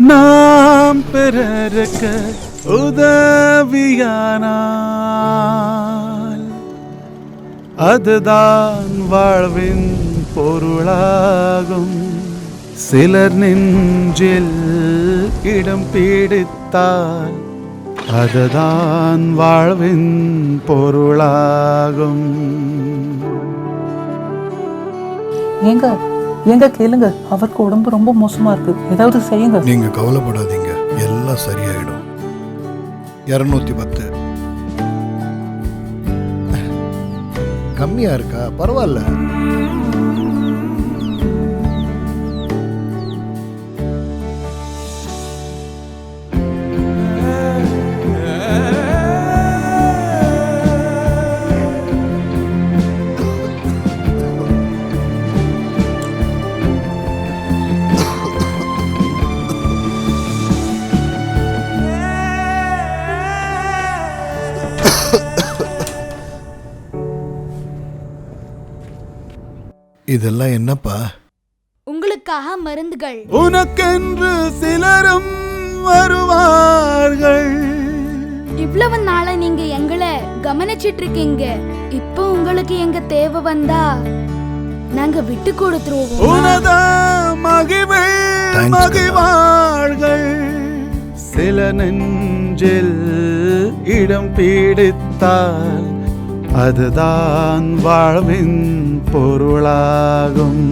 நாம் பிறருக்கு உதவியானால் அதுதான் வாழ்வின் பொருளாகும். சிலர் நெஞ்சில் இடம் பிடித்தால் அதுதான் வாழ்வின் பொருளாகும். ஏங்க ஏங்க கேளுங்க, அவருக்கு உடம்பு ரொம்ப மோசமா இருக்கு, ஏதாவது செய்யுங்க. நீங்க கவலைப்படாதீங்க, எல்லாம் சரியாயிடும். 210 கம்மியா இருக்கா? பரவாயில்ல. இதெல்லாம் என்னப்பா? உங்களுக்காக மருந்துகள். உனக்கென்று சிலரும் வருவார்கள். இவ்வளவு நாளா நீங்க எங்களை கவனிச்சிட்டு இருக்கீங்க. இப்போ உங்களுக்கு எங்க தேவை வந்தா நாங்க விட்டு கொடுத்துருவோம். உனத மகிழ்வார்கள். சில நெஞ்சில் இடம் பிடித்தால் அதுதான் வாழ்வின் பொருளாகும்.